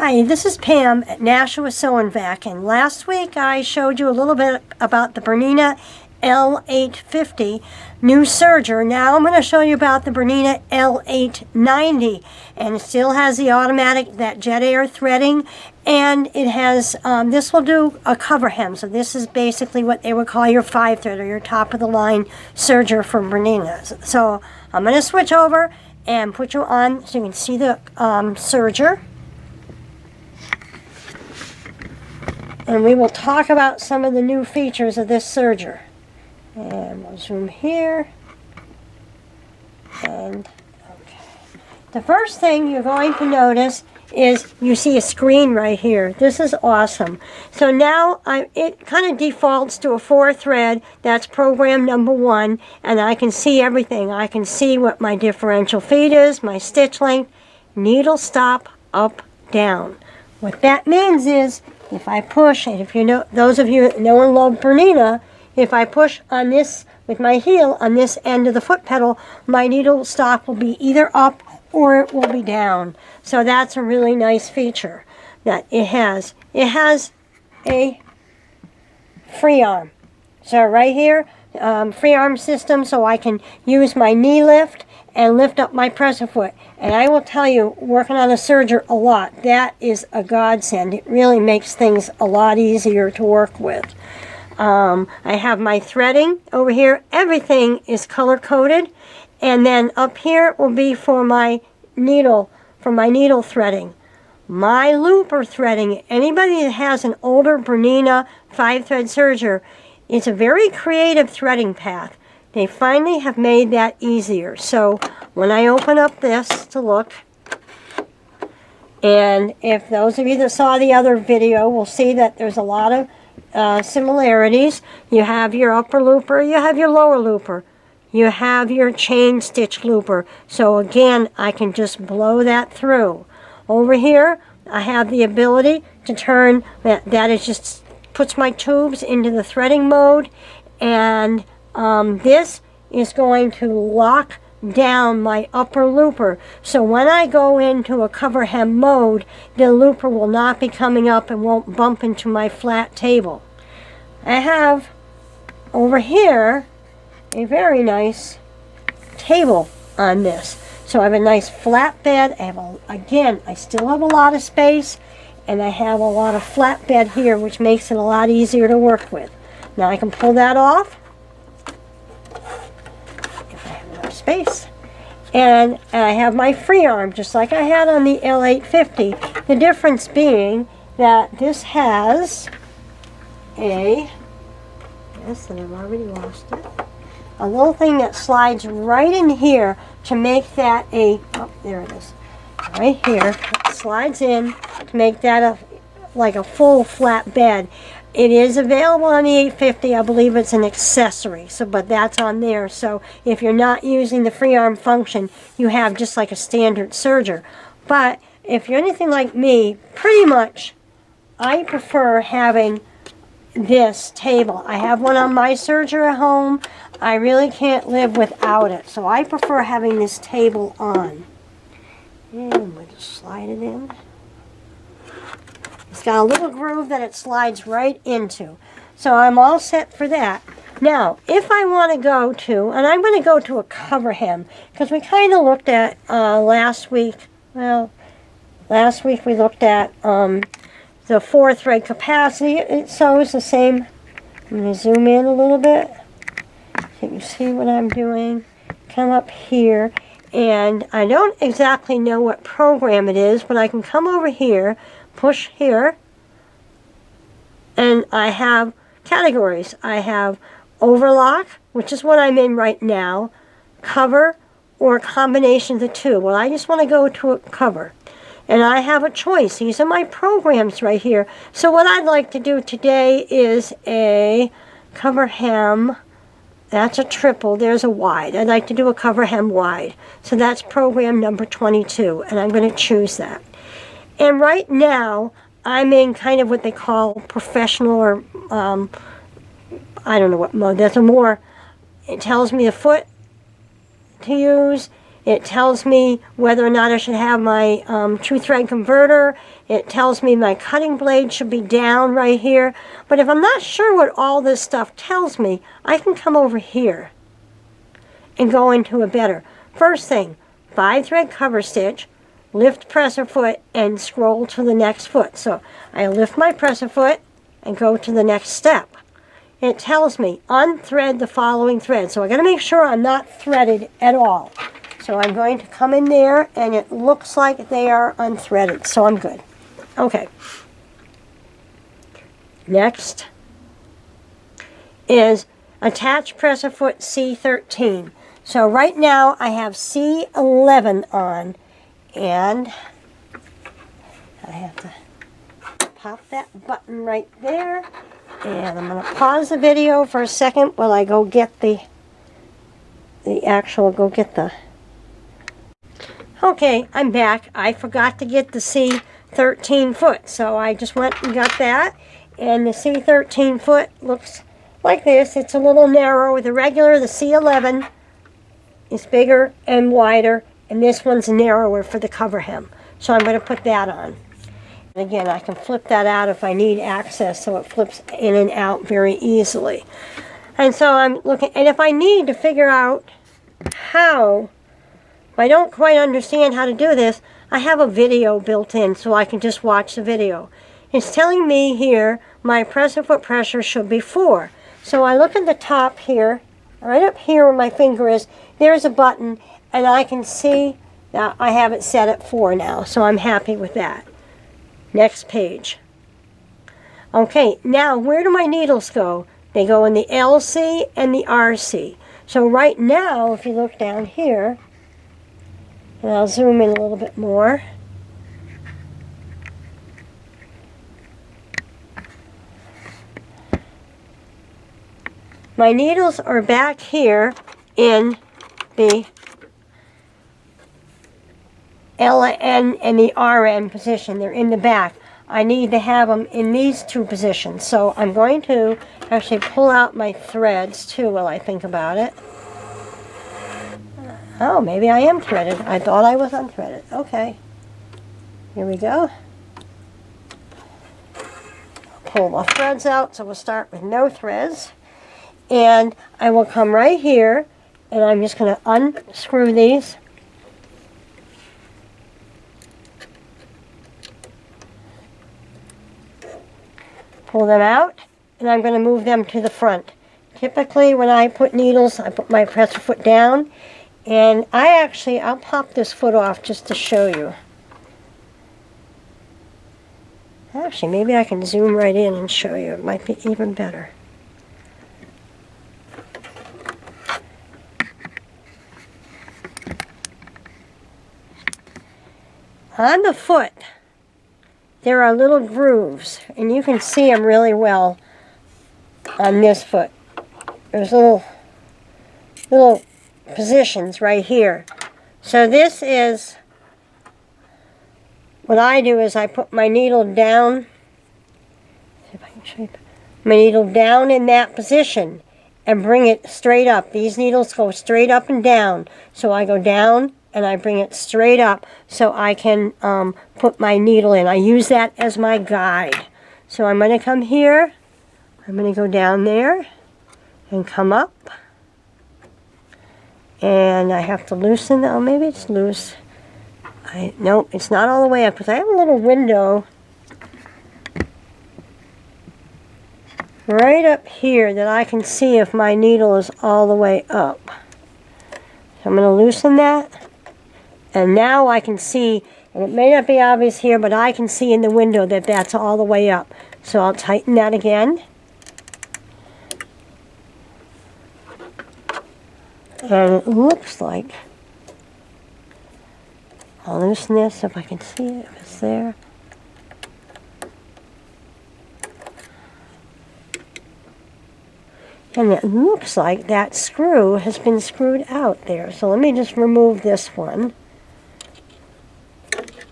Hi, this is Pam at Nashua Sew and Vac, and last week I showed you a little bit about the Bernina L890 new serger. Now I'm going to show you about the Bernina L890, and it still has the automatic, that jet air threading, and it has, this will do a cover hem, so this is basically what they would call your 5-thread or your top of the line serger from Bernina. So I'm going to switch over and put you on so you can see the serger. And we will talk about some of the new features of this serger. And we'll zoom here. And okay. The first thing you're going to notice is you see a screen right here. This is awesome. So now it kind of defaults to a 4-thread. That's program number 1. And I can see everything. I can see what my differential feed is, my stitch length, needle stop, up, down. What that means is if I push, and if you know, those of you that know and love Bernina, if I push on this with my heel on this end of the foot pedal, my needle stop will be either up or it will be down. So that's a really nice feature that it has. It has a free arm. So right here, free arm system, so I can use my knee lift and lift up my presser foot. And I will tell you, working on a serger a lot, that is a godsend. It really makes things a lot easier to work with. I have my threading over here. Everything is color coded. And then up here will be for my needle threading. My Louver threading, anybody that has an older Bernina 5-thread serger, it's a very creative threading path. They finally have made that easier. So when I open up this to look, and if those of you that saw the other video will see that there's a lot of similarities. You have your upper looper, you have your lower looper, you have your chain stitch looper. So again, I can just blow that through. Over here, I have the ability to turn, that is just puts my tubes into the threading mode, and this is going to lock down my upper looper. So when I go into a cover hem mode, the looper will not be coming up and won't bump into my flat table. I have over here a very nice table on this. So I have a nice flat bed. I have again, I still have a lot of space, and I have a lot of flat bed here, which makes it a lot easier to work with. Now I can pull that off if I have enough space. And I have my free arm, just like I had on the L890. The difference being that this has a, yes, and I've already lost it, a little thing that slides right in here to make that a, oh, there it is, right here. It slides in to make that like a full flat bed. It is available on the 850. I believe it's an accessory, so but that's on there. So if you're not using the free arm function, you have just like a standard serger. But if you're anything like me, pretty much I prefer having this table. I have one on my serger at home. I really can't live without it, so I prefer having this table on. And we'll just slide it in. It's got a little groove that it slides right into. So I'm all set for that. Now, if I want to go to, and I'm going to go to a cover hem, because we kind of looked at last week, well, last week we looked at the 4-thread capacity. It sews the same. I'm going to zoom in a little bit so you can see what I'm doing. Come up here, and I don't exactly know what program it is, but I can come over here, push here, and I have categories. I have overlock, which is what I'm in right now, cover, or a combination of the two. Well, I just want to go to a cover, and I have a choice. These are my programs right here. So what I'd like to do today is a cover hem. That's a triple. There's a wide. I'd like to do a cover hem wide. So that's program number 22, and I'm going to choose that. And right now, I'm in kind of what they call professional, or I don't know what mode. There's a more, it tells me the foot to use, It tells me whether or not I should have my true thread converter. It tells me my cutting blade should be down right here. But if I'm not sure what all this stuff tells me, I can come over here and go into a better. First thing, 5-thread cover stitch, lift presser foot, and scroll to the next foot. So I lift my presser foot and go to the next step. It tells me unthread the following thread. So I got to make sure I'm not threaded at all. So I'm going to come in there, and it looks like they are unthreaded, so I'm good. Okay. Next is attach presser foot C13. So right now I have C11 on, and I have to pop that button right there, and I'm going to pause the video for a second while I go get the Okay, I'm back. I forgot to get the C13 foot, so I just went and got that. And the C13 foot looks like this. It's a little narrow. The regular, the C11, is bigger and wider, and this one's narrower for the cover hem. So I'm going to put that on. And again, I can flip that out if I need access, so it flips in and out very easily. And so I'm looking, and if I need to figure out how, if I don't quite understand how to do this, I have a video built in so I can just watch the video. It's telling me here my presser foot pressure should be 4. So I look at the top here, right up here where my finger is, there's a button, and I can see that I have it set at 4 now, so I'm happy with that. Next page. Okay, now where do my needles go? They go in the LC and the RC. So right now, if you look down here, and I'll zoom in a little bit more. My needles are back here in the LN and the RN position. They're in the back. I need to have them in these two positions. So I'm going to actually pull out my threads too while I think about it. Oh, maybe I am threaded. I thought I was unthreaded. Okay. Here we go. Pull my threads out, so we'll start with no threads. And I will come right here, and I'm just going to unscrew these. Pull them out, and I'm going to move them to the front. Typically, when I put needles, I put my presser foot down. And I'll pop this foot off just to show you. Actually, maybe I can zoom right in and show you. It might be even better. On the foot, there are little grooves, and you can see them really well on this foot. There's little positions right here. So this is, what I do is I put my needle down, see if I can show you, my needle down in that position and bring it straight up. These needles go straight up and down. So I go down and I bring it straight up so I can put my needle in. I use that as my guide. So I'm going to come here, I'm going to go down there and come up. And I have to loosen, oh maybe it's loose. Nope, it's not all the way up because I have a little window right up here that I can see if my needle is all the way up. So I'm going to loosen that. And now I can see, and it may not be obvious here, but I can see in the window that that's all the way up. So I'll tighten that again. And it looks like, I'll loosen this if I can see it, if it's there. And it looks like that screw has been screwed out there. So let me just remove this one.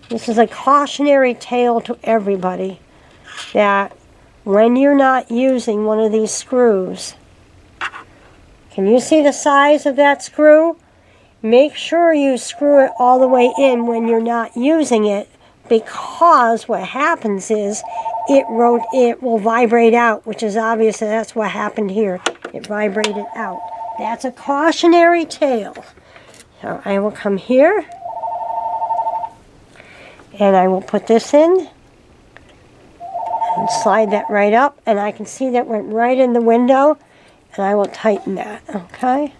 This is a cautionary tale to everybody that when you're not using one of these screws, can you see the size of that screw? make sure you screw it all the way in when you're not using it, because what happens is it will vibrate out, which is obvious. That's what happened here. It vibrated out. That's a cautionary tale. So I will come here and I will put this in and slide that right up, and I can see that went right in the window, and I will tighten that, okay?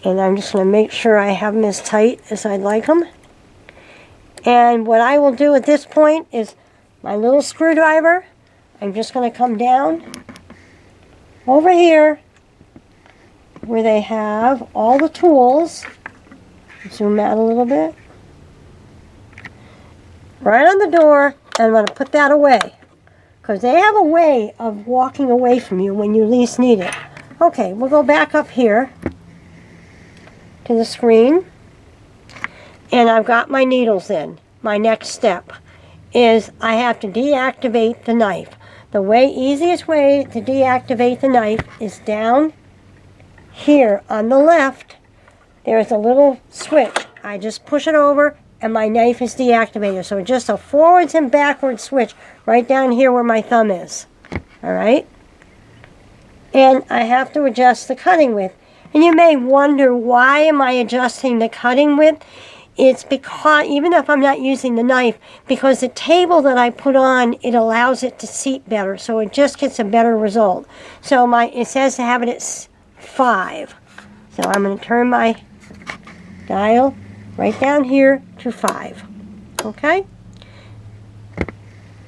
And I'm just going to make sure I have them as tight as I'd like them. And what I will do at this point is my little screwdriver, I'm just going to come down over here where they have all the tools. Zoom out a little bit. Right on the door, and I'm going to put that away, because they have a way of walking away from you when you least need it. Okay, we'll go back up here to the screen, and I've got my needles in. My next step is I have to deactivate the knife. The easiest way to deactivate the knife is down here on the left. There's a little switch. I just push it over and my knife is deactivated. So just a forwards and backwards switch right down here where my thumb is. Alright? And I have to adjust the cutting width. And you may wonder, why am I adjusting the cutting width? It's because, even if I'm not using the knife, because the table that I put on, it allows it to seat better. So it just gets a better result. So it says to have it at 5. So I'm going to turn my dial right down here to 5. Okay?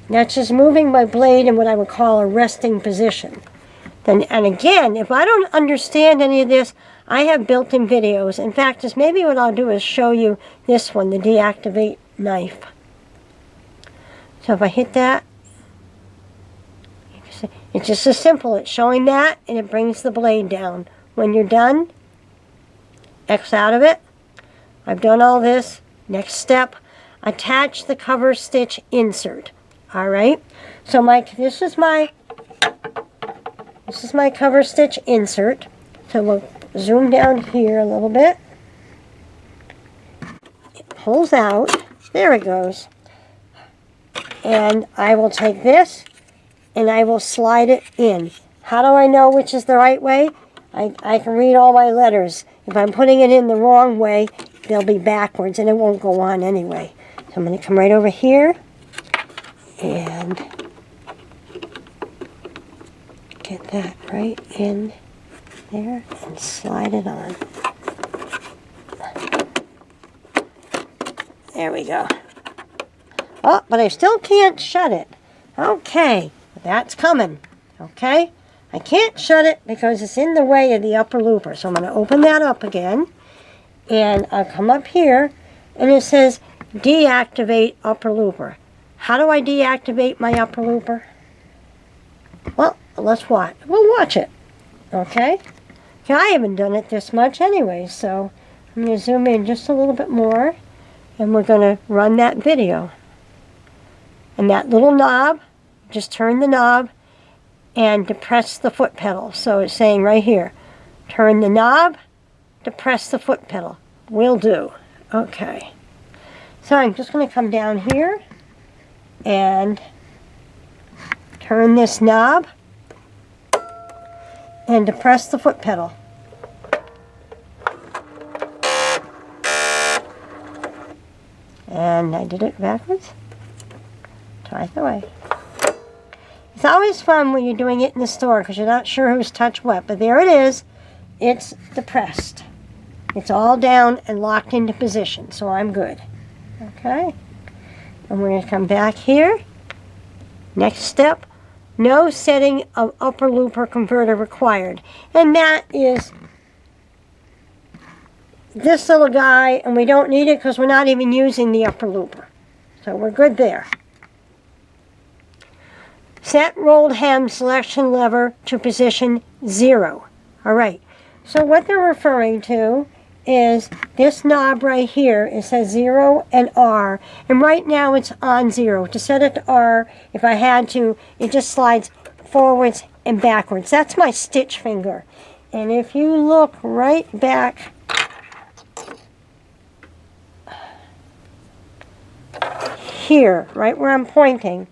That's just moving my blade in what I would call a resting position. And again, if I don't understand any of this, I have built-in videos. In fact, maybe what I'll do is show you this one, the Deactivate Knife. So if I hit that, it's just as simple. It's showing that, and it brings the blade down. When you're done, X out of it. I've done all this. Next step, attach the cover stitch insert. All right. So this is my cover stitch insert. So we'll zoom down here a little bit. It pulls out. There it goes. And I will take this and I will slide it in. How do I know which is the right way? I can read all my letters. If I'm putting it in the wrong way, they'll be backwards and it won't go on anyway. So I'm going to come right over here and get that right in there and slide it on. There we go. Oh, but I still can't shut it. Okay, that's coming. Okay, I can't shut it because it's in the way of the upper looper. So I'm going to open that up again, and I'll come up here, and it says deactivate upper looper. How do I deactivate my upper looper? Well, let's watch. We'll watch it. Okay? I haven't done it this much anyway, so I'm going to zoom in just a little bit more, and we're going to run that video. And that little knob, just turn the knob and depress the foot pedal. So it's saying right here, turn the knob, depress the foot pedal. Will do. Okay. So I'm just going to come down here and turn this knob and depress the foot pedal. And I did it backwards. Twice away. It's always fun when you're doing it in the store because you're not sure who's touched what. But there it is. It's depressed. It's all down and locked into position. So I'm good. Okay. And we're going to come back here. Next step. No setting of upper looper converter required. And that is this little guy. And we don't need it because we're not even using the upper looper. So we're good there. Set rolled hem selection lever to position 0. All right. So what they're referring to is this knob right here. It says 0 and R. And right now it's on 0. To set it to R, if I had to, it just slides forwards and backwards. That's my stitch finger. And if you look right back here, right where I'm pointing,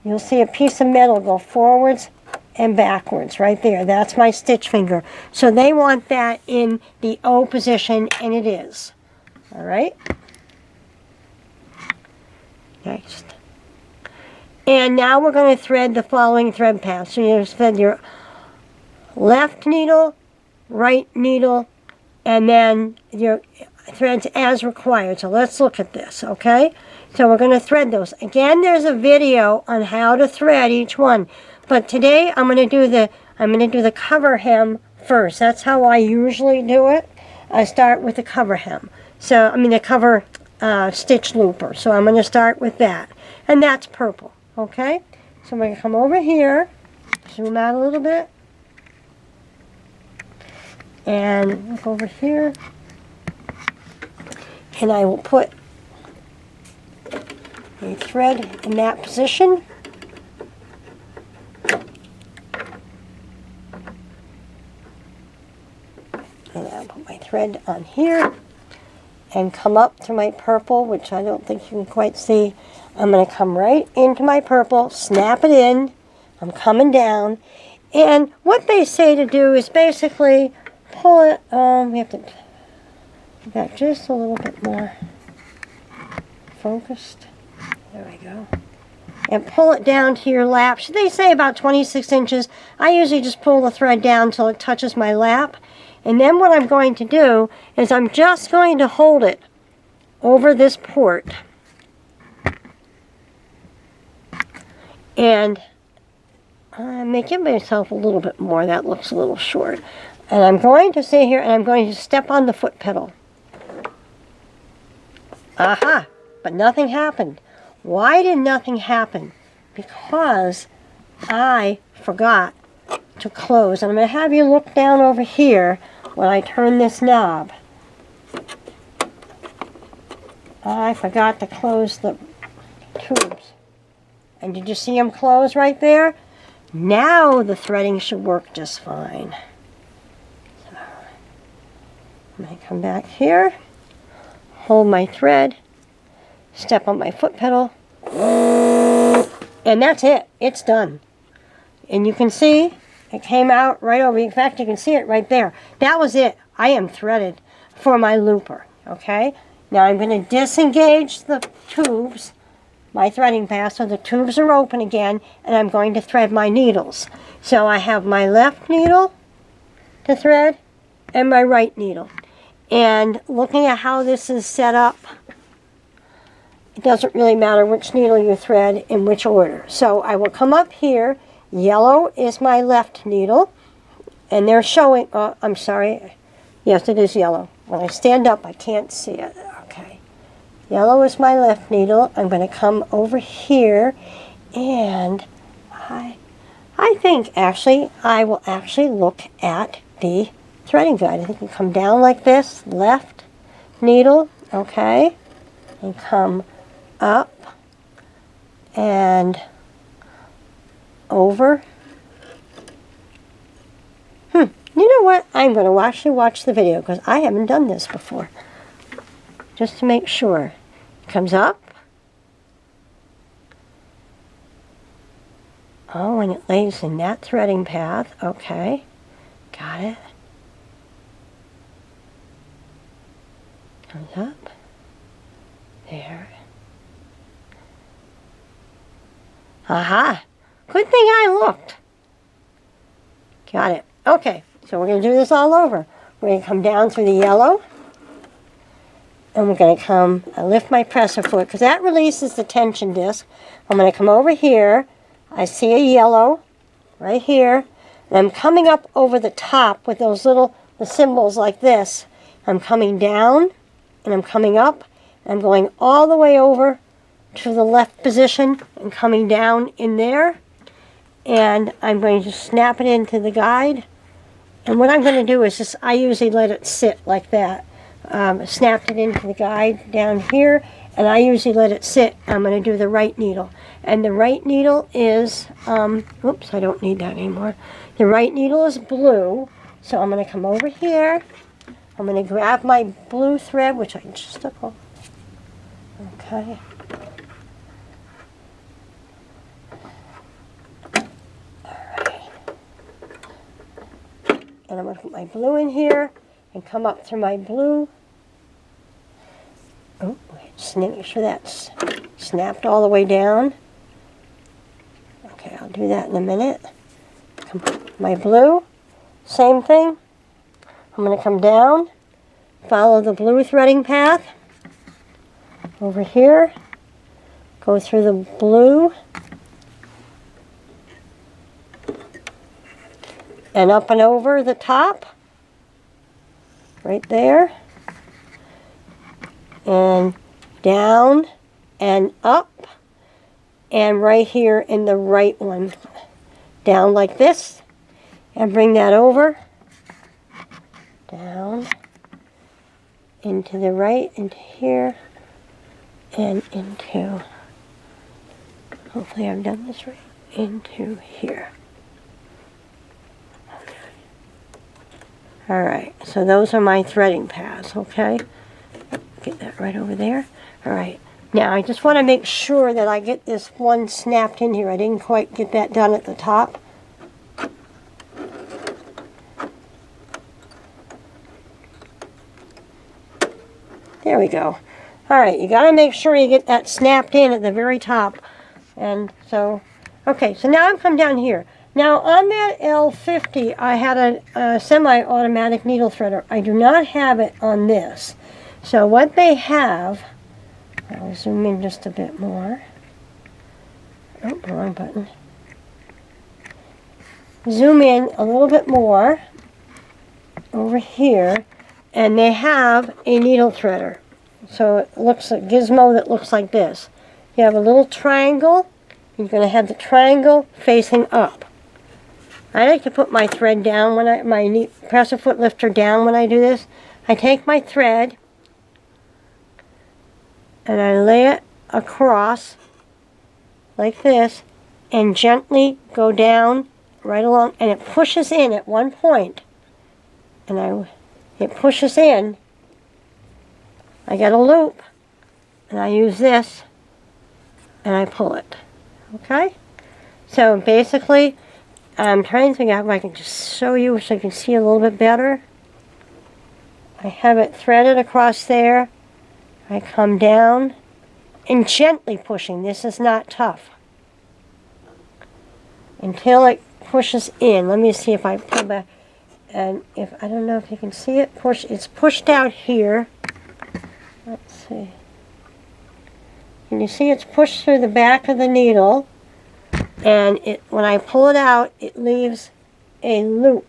you'll see a piece of metal go forwards and backwards right there. That's my stitch finger. So they want that in the O position, and it is. All right? Next. And now we're going to thread the following thread path. So you thread your left needle, right needle, and then your threads as required. So let's look at this, okay? So we're going to thread those. Again, there's a video on how to thread each one. But today I'm going to do the cover hem first. That's how I usually do it. I start with the cover hem. So the cover stitch looper. So I'm going to start with that. And that's purple, okay? So I'm going to come over here, zoom out a little bit, and look over here, and I will put a thread in that position. And I'll put my thread on here and come up to my purple, which I don't think you can quite see. I'm going to come right into my purple, snap it in. I'm coming down. And what they say to do is basically pull it, we have to get that just a little bit more focused. There we go. And pull it down to your lap. They say about 26 inches. I usually just pull the thread down until it touches my lap. And then what I'm going to do is I'm just going to hold it over this port. And I may give myself a little bit more. That looks a little short. And I'm going to sit here and I'm going to step on the foot pedal. Aha! But nothing happened. Why did nothing happen? Because I forgot to close. And I'm going to have you look down over here when I turn this knob. I forgot to close the tubes. And did you see them close right there? Now the threading should work just fine. So, I'm going to come back here, hold my thread, step on my foot pedal, and that's it. It's done. And you can see it came out right over. In fact, you can see it right there. That was it. I am threaded for my looper. Okay? Now I'm going to disengage the tubes, my threading path, so the tubes are open again, and I'm going to thread my needles. So I have my left needle to thread and my right needle. And looking at how this is set up, it doesn't really matter which needle you thread in which order. So I will come up here. Yellow is my left needle, and they're showing, I'm sorry, yes, it is yellow. When I stand up, I can't see it. Okay. Yellow is my left needle. I'm going to come over here, and I think actually I will actually look at the threading guide. I think you come down like this, left needle, okay, and come up and over. You know what? I'm going to actually watch the video because I haven't done this before. Just to make sure. Comes up. Oh, and it lays in that threading path. Okay. Got it. Comes up. There. Aha! Good thing I looked. Got it. Okay, so we're going to do this all over. We're going to come down through the yellow. And we're going to come, I lift my presser foot, because that releases the tension disc. I'm going to come over here. I see a yellow right here. And I'm coming up over the top with those little the symbols like this. I'm coming down, and I'm coming up. And I'm going all the way over to the left position and coming down in there. And I'm going to snap it into the guide. And what I'm going to do is just, I usually let it sit like that. snapped it into the guide down here, and I usually let it sit. I'm going to do the right needle. And the right needle is, oops, I don't need that anymore. The right needle is blue, so I'm going to come over here. I'm going to grab my blue thread, which I just took off. Okay. Alright. And I'm going to put my blue in here and come up through my blue. Oh, just make sure that's snapped all the way down. Okay, I'll do that in a minute. My blue, same thing. I'm going to come down, follow the blue threading path over here, go through the blue, and up and over the top, right there, and down and up, and right here in the right one, down like this, and bring that over, down, into the right, into here, and into, hopefully I've done this right, into here. Alright, so those are my threading paths, okay? Get that right over there. Alright, now I just want to make sure that I get this one snapped in here. I didn't quite get that done at the top. There we go. Alright, you got to make sure you get that snapped in at the very top. And so, okay, so now I've come down here. Now on that L50, I had a semi-automatic needle threader. I do not have it on this. So what they have, I'll zoom in just a bit more. Oh, wrong button. Zoom in a little bit more over here, and they have a needle threader. So it looks like a gizmo that looks like this. You have a little triangle. You're going to have the triangle facing up. I like to put my thread down when my presser foot lifter down when I do this. I take my thread and I lay it across like this and gently go down right along, and it pushes in at one point, and it pushes in. I get a loop and I use this and I pull it. Okay? So basically, I'm trying to figure out if I can just show you so you can see a little bit better. I have it threaded across there. I come down and gently pushing. This is not tough. Until it pushes in. Let me see if I pull back. And if, I don't know if you can see it. It's pushed out here. Let's see. Can you see it's pushed through the back of the needle? And when I pull it out, it leaves a loop.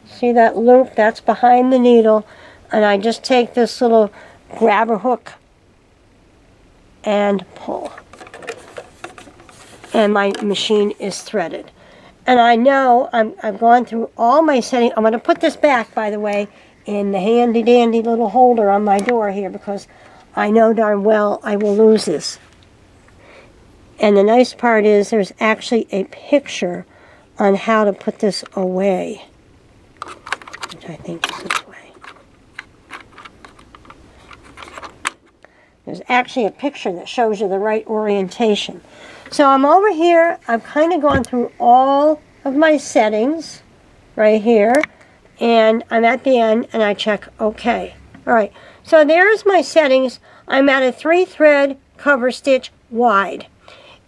See that loop? That's behind the needle. And I just take this little grabber hook and pull. And my machine is threaded. And I know I've gone through all my settings. I'm going to put this back, by the way, in the handy dandy little holder on my door here, because I know darn well I will lose this. And the nice part is there's actually a picture on how to put this away, which I think is this way. There's actually a picture that shows you the right orientation. So I'm over here. I've kind of gone through all of my settings right here, and I'm at the end and I check OK. All right, so there's my settings. I'm at a 3-thread cover stitch wide.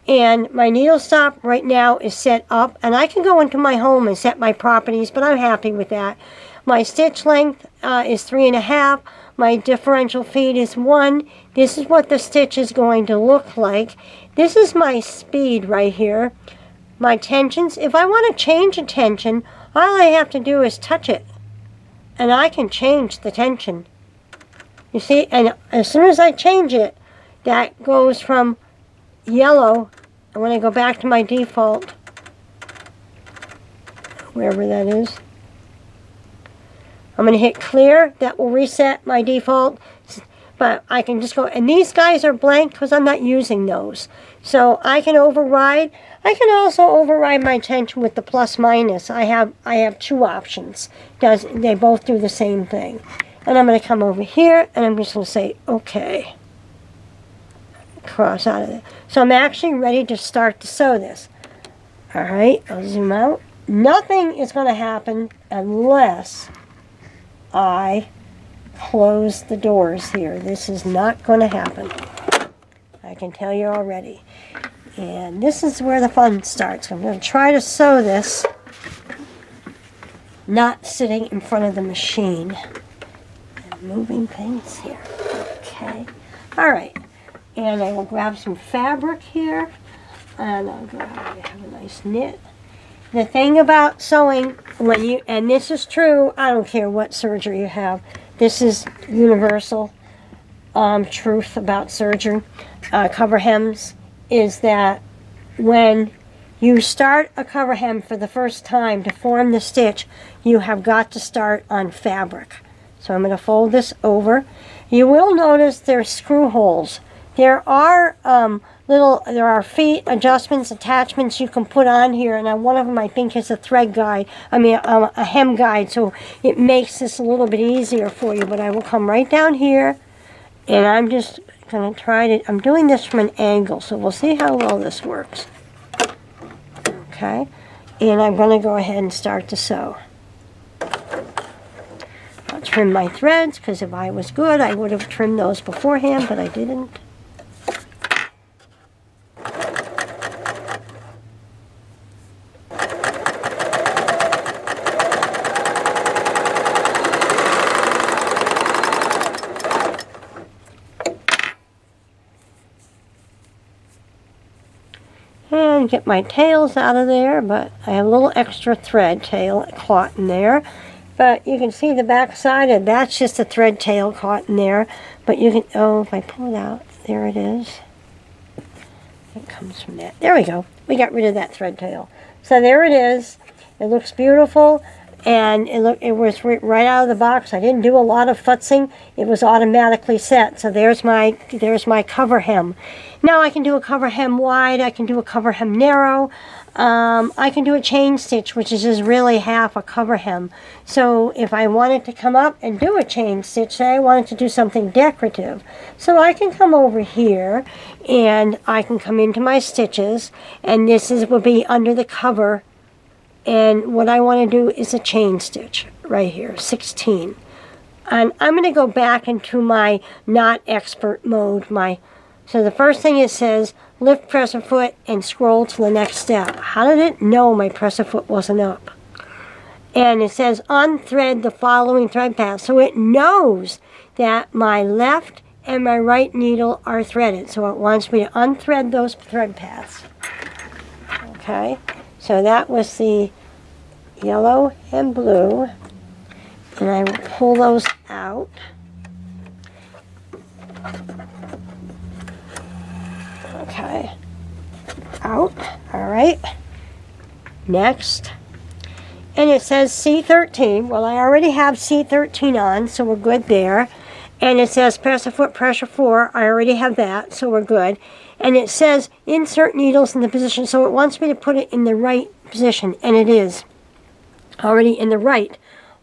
And my needle stop right now is set up, and I can go into my home and set my properties, but I'm happy with that. My stitch length is 3.5. My differential feed is 1. This is what the stitch is going to look like. This is my speed right here. My tensions, if I want to change a tension, all I have to do is touch it, and I can change the tension. You see, and as soon as I change it, that goes from yellow, and when I go back to my default, wherever that is, I'm going to hit clear. That will reset my default. But I can just go, and these guys are blank because I'm not using those. So I can override. I can also override my tension with the plus minus. I have two options. They both do the same thing. And I'm going to come over here and I'm just going to say okay. Cross out of it. So I'm actually ready to start to sew this. Alright, I'll zoom out. Nothing is going to happen unless I close the doors here. This is not going to happen. I can tell you already. And this is where the fun starts. I'm going to try to sew this not sitting in front of the machine and moving things here. Okay. Alright. And I will grab some fabric here. And I'll go ahead and have a nice knit. The thing about sewing, and this is true, I don't care what serger you have. This is universal truth about serger, cover hems, is that when you start a cover hem for the first time to form the stitch, you have got to start on fabric. So I'm going to fold this over. You will notice there's screw holes. There are feet adjustments, attachments you can put on here, and one of them I think is a thread guide, a hem guide, so it makes this a little bit easier for you. But I will come right down here, and I'm just going to try to, I'm doing this from an angle, so we'll see how well this works. Okay, and I'm going to go ahead and start to sew. I'll trim my threads, because if I was good, I would have trimmed those beforehand, but I didn't. And get my tails out of there, but I have a little extra thread tail caught in there. But you can see the back side, and that's just a thread tail caught in there. But you can, oh, if I pull it out, there it is. It comes from that. There we go. We got rid of that thread tail. So there it is. It looks beautiful. And it was right out of the box. I didn't do a lot of futzing. It was automatically set. So there's my cover hem. Now I can do a cover hem wide. I can do a cover hem narrow. I can do a chain stitch, which is just really half a cover hem. So if I wanted to come up and do a chain stitch, say I wanted to do something decorative, so I can come over here and I can come into my stitches, and this will be under the cover. And what I want to do is a chain stitch right here, 16. And I'm going to go back into my not expert mode. So the first thing it says, lift presser foot and scroll to the next step. How did it know my presser foot wasn't up? And it says unthread the following thread paths. So it knows that my left and my right needle are threaded. So it wants me to unthread those thread paths. Okay. So that was the yellow and blue, and I will pull those out. Okay, out. All right. Next, and it says C13. Well, I already have C13 on, so we're good there. And it says presser foot pressure 4. I already have that, so we're good. And it says insert needles in the position, so it wants me to put it in the right position, and it is already in the right.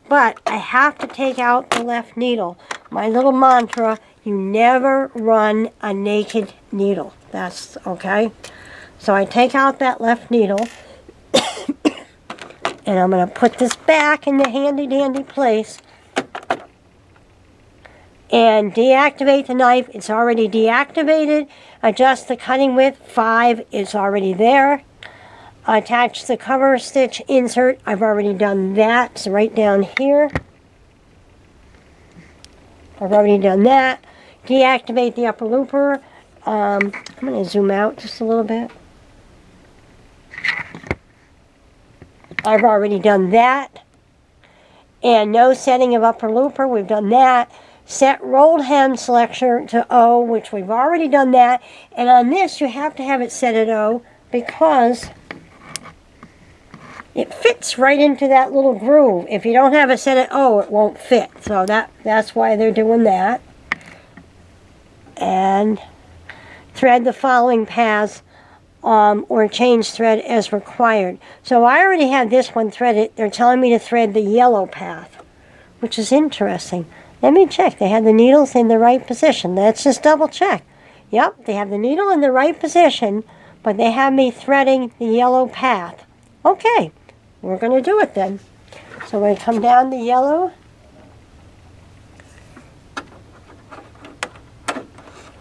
But I have to take out the left needle. My little mantra, you never run a naked needle. That's okay. So I take out that left needle, and I'm going to put this back in the handy dandy place. And deactivate the knife. It's already deactivated. Adjust the cutting width. 5 is already there. Attach the cover stitch insert. I've already done that. So right down here. I've already done that. Deactivate the upper looper. I'm going to zoom out just a little bit. I've already done that. And no setting of upper looper. We've done that. Set rolled hem selection to O, which we've already done that. And on this, you have to have it set at O because it fits right into that little groove. If you don't have it set at O, it won't fit. So that's why they're doing that. And thread the following paths or change thread as required. So I already have this one threaded. They're telling me to thread the yellow path, which is interesting. Let me check. They have the needles in the right position. Let's just double check. Yep, they have the needle in the right position, but they have me threading the yellow path. Okay, we're going to do it then. So we're going to come down the yellow.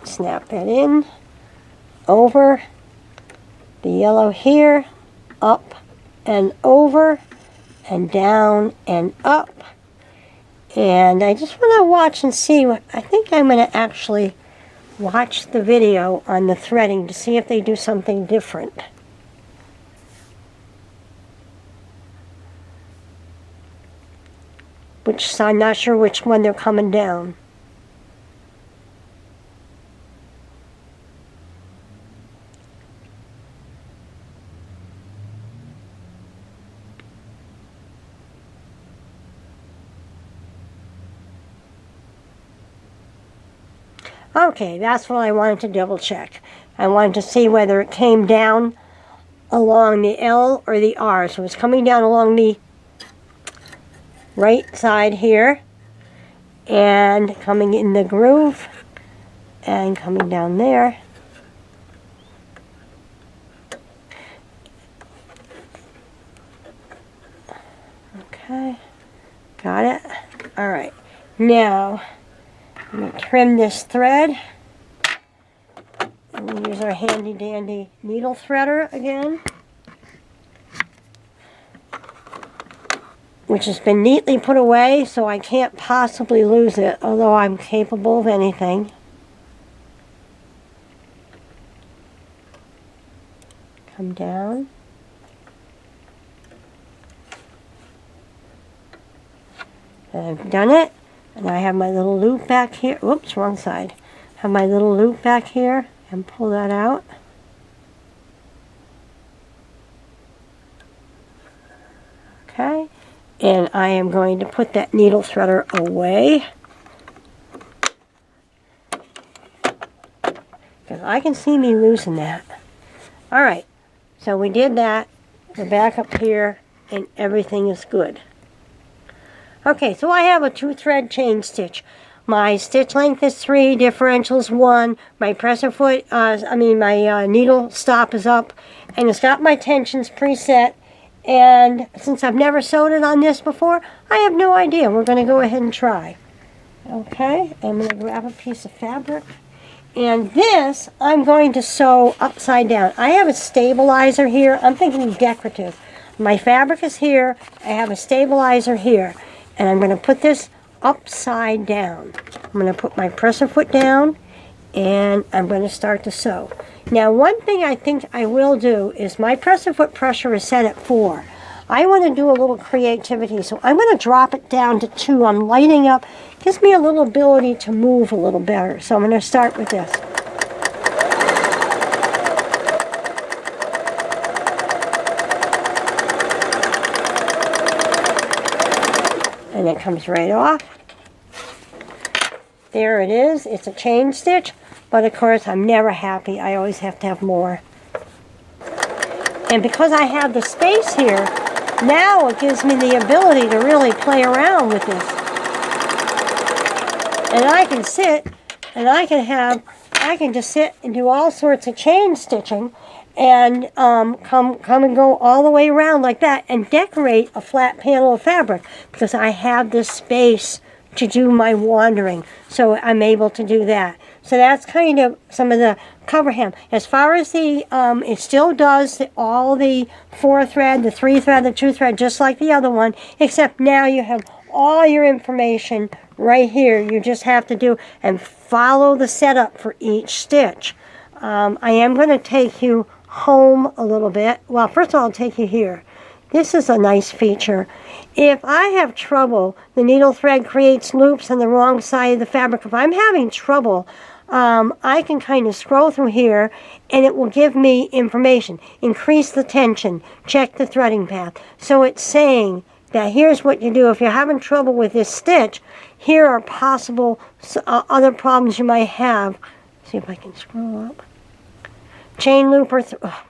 Snap that in, over, the yellow here, up and over, and down and up. And I just want to watch and see. I think I'm going to actually watch the video on the threading to see if they do something different. Which I'm not sure which one they're coming down. Okay, that's what I wanted to double check. I wanted to see whether it came down along the L or the R. So it's coming down along the right side here and coming in the groove and coming down there. Okay, got it. All right, now I'm going to trim this thread, and we'll use our handy dandy needle threader again, which has been neatly put away so I can't possibly lose it, although I'm capable of anything. Come down. And I've done it. And I have my little loop back here. Oops, wrong side. Have my little loop back here and pull that out. Okay. And I am going to put that needle threader away. Because I can see me losing that. Alright. So we did that. We're back up here and everything is good. Okay, so I have a 2-thread chain stitch. My stitch length is 3, differential is 1. My presser foot, my needle stop is up, and it's got my tensions preset. And since I've never sewed it on this before, I have no idea. We're going to go ahead and try. Okay, I'm going to grab a piece of fabric. And this, I'm going to sew upside down. I have a stabilizer here. I'm thinking decorative. My fabric is here. I have a stabilizer here. And I'm going to put this upside down. I'm going to put my presser foot down, and I'm going to start to sew. Now, one thing I think I will do is my presser foot pressure is set at 4. I want to do a little creativity, so I'm going to drop it down to 2. I'm lighting up. Gives me a little ability to move a little better. So I'm going to start with this. And it comes right off. There it is. It's a chain stitch, but of course I'm never happy. I always have to have more. And because I have the space here, now it gives me the ability to really play around with this. And I can sit, and I can just sit and do all sorts of chain stitching, and come and go all the way around like that and decorate a flat panel of fabric because I have this space to do my wandering, so I'm able to do that. So that's kind of some of the cover hem. As far as the, it still does all the 4-thread, the 3-thread, the 2-thread, just like the other one, except now you have all your information right here. You just have to do and follow the setup for each stitch. I am going to take you home a little bit. Well, first of all, I'll take you here. This is a nice feature. If I have trouble, the needle thread creates loops on the wrong side of the fabric. If I'm having trouble I can kind of scroll through here and it will give me information. Increase the tension, check the threading path. So it's saying that here's what you do. If you're having trouble with this stitch, here are possible other problems you might have. See if I can scroll up. Chain looper,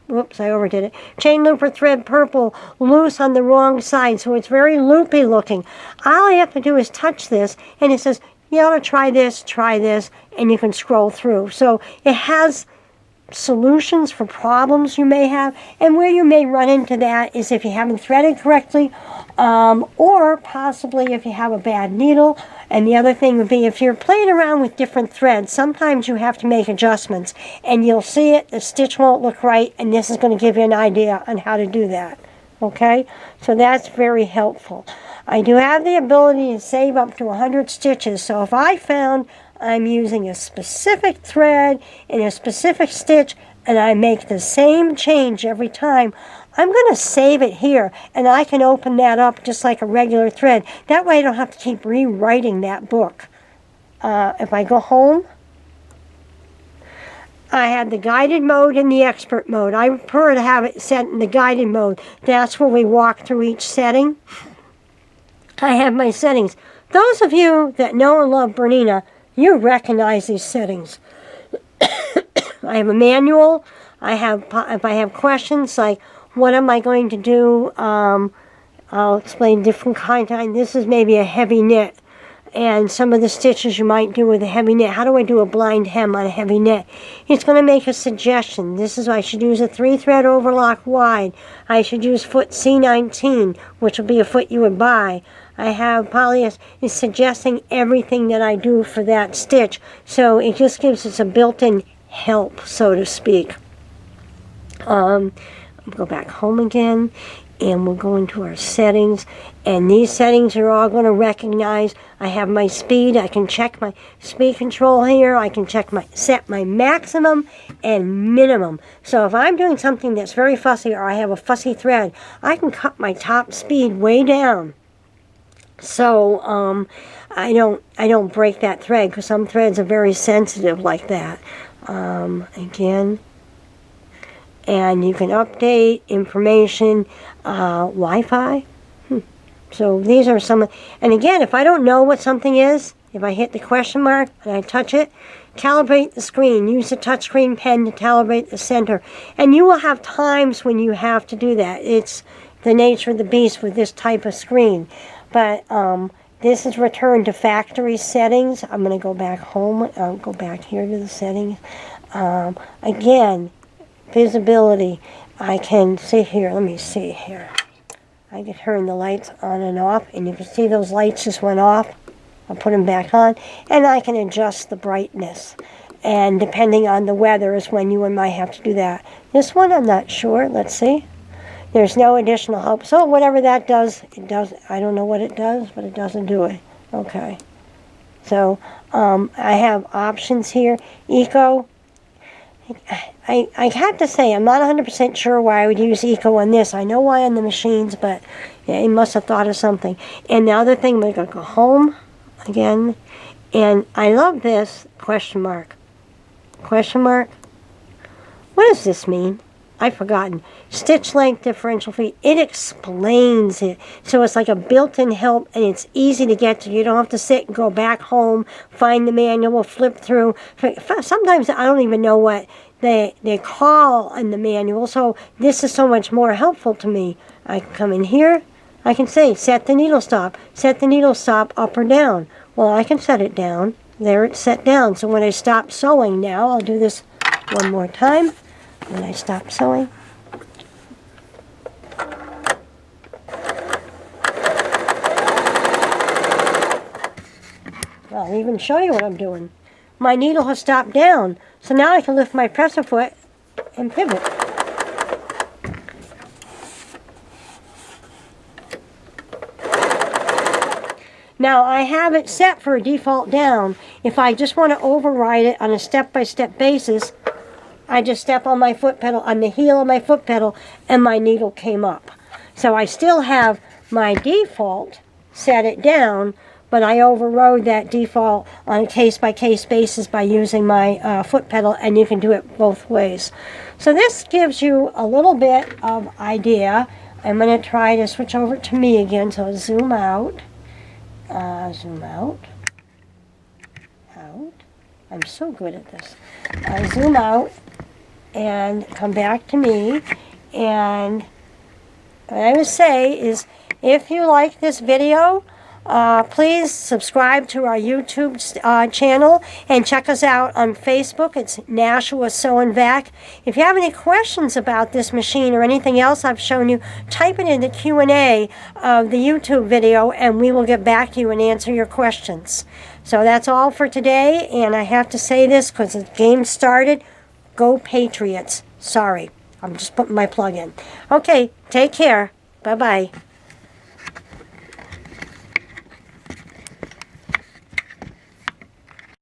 whoops, I overdid it. Chain looper thread purple, loose on the wrong side, so it's very loopy looking. All I have to do is touch this, and it says, you ought to try this, and you can scroll through. So it has solutions for problems you may have, and where you may run into that is if you haven't threaded correctly, or possibly if you have a bad needle. And the other thing would be if you're playing around with different threads, sometimes you have to make adjustments, and you'll see it, the stitch won't look right, and this is going to give you an idea on how to do that. Okay, so that's very helpful. I do have the ability to save up to 100 stitches, so if I found I'm using a specific thread in a specific stitch and I make the same change every time, I'm going to save it here, and I can open that up just like a regular thread. That way I don't have to keep rewriting that book. If I go home, I have the guided mode and the expert mode. I prefer to have it set in the guided mode. That's where we walk through each setting. I have my settings. Those of you that know and love Bernina, you recognize these settings. I have a manual. If I have questions like, what am I going to do? I'll explain different kind. This is maybe a heavy knit, and some of the stitches you might do with a heavy knit. How do I do a blind hem on a heavy knit? It's going to make a suggestion. This is, I should use a 3-thread overlock wide. I should use foot C19, which will be a foot you would buy. I have polyester is suggesting everything that I do for that stitch, so it just gives us a built-in help, so to speak. Go back home again, and we'll go into our settings, and these settings are all going to recognize. I have my speed. I can check my speed control here. I can set my maximum and minimum. So if I'm doing something that's very fussy, or I have a fussy thread, I can cut my top speed way down. So I don't break that thread, because some threads are very sensitive like that. Again, and you can update information, Wi-Fi. So these are some, and again, if I don't know what something is, if I hit the question mark and I touch it, calibrate the screen. Use the touchscreen pen to calibrate the center. And you will have times when you have to do that. It's the nature of the beast with this type of screen. But this is return to factory settings. I'm going to go back home. I'll go back here to the settings. Again, visibility. I can see here. Let me see here. I can turn the lights on and off, and you can see those lights just went off. I'll put them back on, and I can adjust the brightness. And depending on the weather is when you might have to do that. This one, I'm not sure. Let's see. There's no additional help. So whatever that does, it does. I don't know what it does, but it doesn't do it. Okay. So I have options here. Eco. I have to say, I'm not 100% sure why I would use Eco on this. I know why on the machines, but he must have thought of something. And the other thing, we're going to go home again. And I love this question mark. Question mark. What does this mean? I've forgotten. Stitch length differential feet. It explains it. So it's like a built-in help, and it's easy to get to. You don't have to sit and go back home, find the manual, flip through. Sometimes I don't even know what they call in the manual, so this is so much more helpful to me. I can come in here. I can say, set the needle stop. Set the needle stop up or down. Well, I can set it down. There it's set down. So when I stop sewing now, I'll do this one more time. When I stop sewing. I'll even show you what I'm doing. My needle has stopped down, so now I can lift my presser foot and pivot. Now I have it set for a default down. If I just want to override it on a step-by-step basis, I just step on my foot pedal, on the heel of my foot pedal, and my needle came up. So I still have my default, set it down, but I overrode that default on a case-by-case basis by using my foot pedal, and you can do it both ways. So this gives you a little bit of idea. I'm going to try to switch over to me again, so zoom out, zoom out, out. I'm so good at this. Zoom out and come back to me, and what I would say is, if you like this video, please subscribe to our YouTube channel and check us out on Facebook. It's Nashua Sew and Vac. If you have any questions about this machine or anything else I've shown you, type it in the Q&A of the YouTube video, and we will get back to you and answer your questions. So that's all for today, and I have to say this because the game started. Go Patriots. Sorry, I'm just putting my plug in. Okay, take care. Bye-bye.